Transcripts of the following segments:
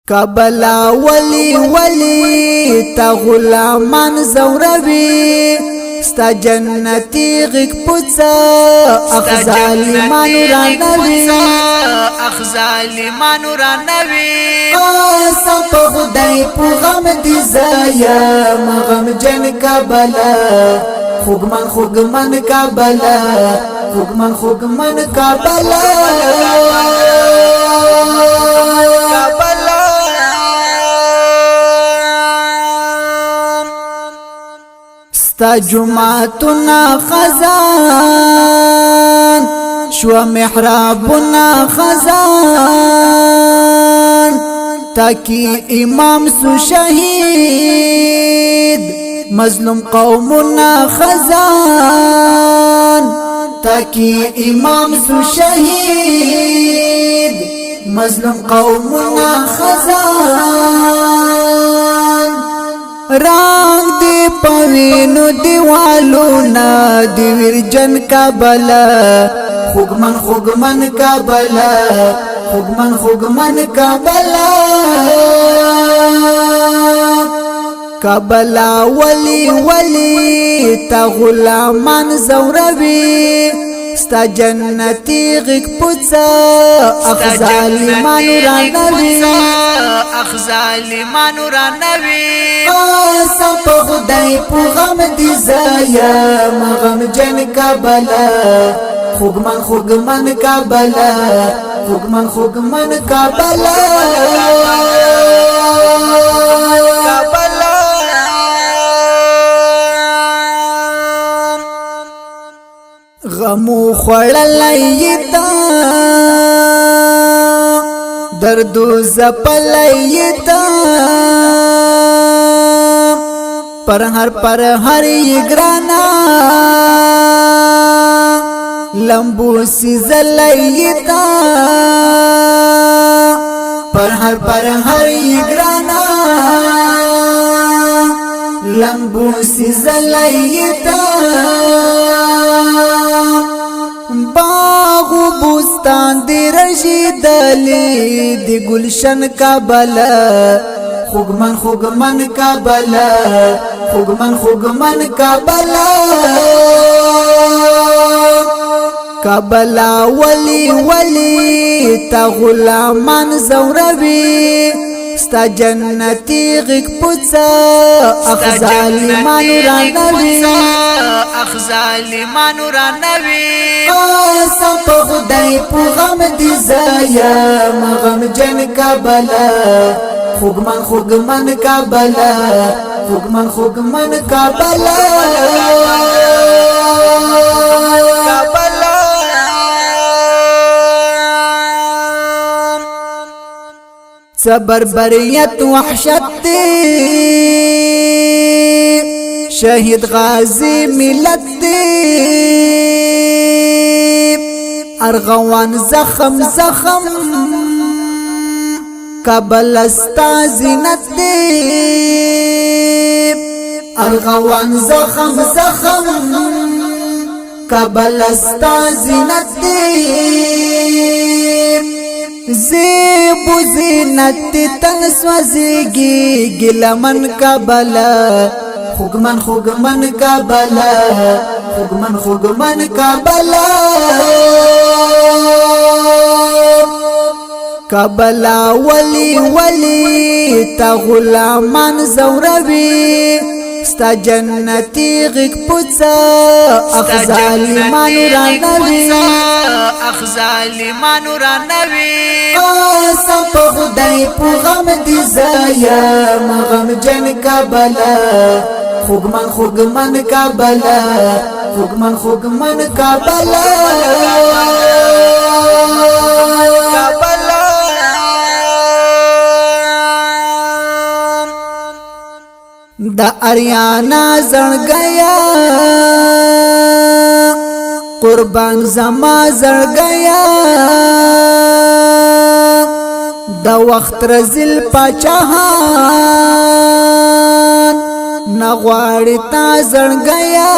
کابلا ولی ولی تا غلامان زوروی ستا جنتی غیق پوچا اخ ظالمانو رانوی قاسم پا خدای پو غم دی زایم غم جن کابلا خوگمن کابلا خوگمن کابلا ستا جمعتنا خزان شو محرابنا خزان تاکی امام سو شهید مظلوم قومنا خزان تاکی امام سو شهید مظلوم قومنا خزان رنگ دی پوینو دیوالونا دی ورجن کابلا خوگمن کابلا خوگمن کابلا کابلا ولی ولی تا غلامان زوروی ستا جنتی غیق پوچا اخ ظالمانو رانوی قاسم پا خدای پو غم دی زایم غم جن کابلا خوگمن کابلا خوگمن کابلا غمو خوڑلائیتا دردو زپلائیتا پر ہر یگرانا لمبو سیزلائیتا پر ہر یگرانا لمبو سیزلائیتا باغ و بوستان دی رشیدلی دی گلشن کابلا خوگمن کابلا خوگمن کابلا کابلا ولی ولی تا غلامان زوروی ستا جنتی غیق پوچا اخ ظالمانو رانوی قاسم پا خدای پو غم دی زایم غم جن کابلا خوگمن کابلا خوگمن کابلا صبر بریت وحشت دی شہید غازی ملت دی ارغوان زخم کابل استا زینت دی ارغوان زخم کابل استا زینت دی زیب و زینت تن سوزیگی گلمن کابلا خوگمن کابلا خوگمن کابلا کابلا ولی ولی تا غلامان زوروی ستا جنتی غیق پوچا اخ ظالمانو رانوی قاسم پا خدای پو غم دی زایم غم جن کابلا خوگمن کابلا خوگمن کابلا دا اریانا زړګیا قربان زما زړګیا دا وخت رزل پاچاهان نغواړي تا زړګیا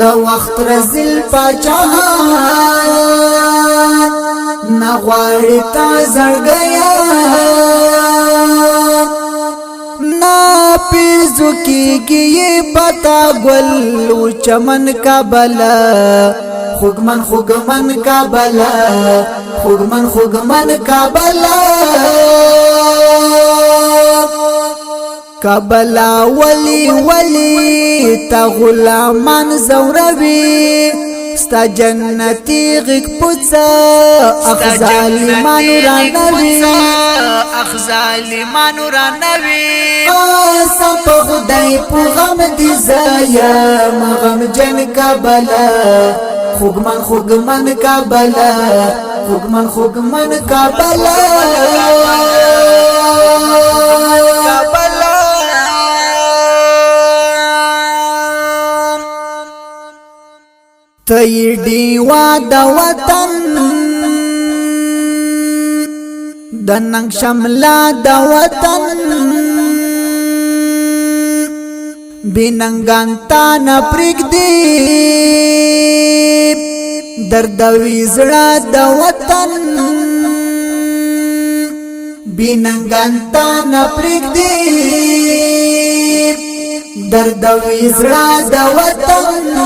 دا وخت رزل پاچاهان نغواړي تا زړګیا نا پیزو کیږي پتا ګل او چمن کابلا خوګمن خوګمن کابلا خوګمن خوګمن کابلا کابلا ولی ولی تا غلامان زوروي ستا جنتی غک پوڅا اخزالمانو را نوي اخزالمانو را نوي قسم په خدای په غم دي زایا مغم جن کابلا خوګمن خوګمن کابلا خوګمن خوګمن کابلا تای دیوا د وطن د ننګ شملا د وطن بننګان تا نه پرګ دی درد ویزړه د وطن بننګان تا نه پرګ دی درد ویزړه د وطن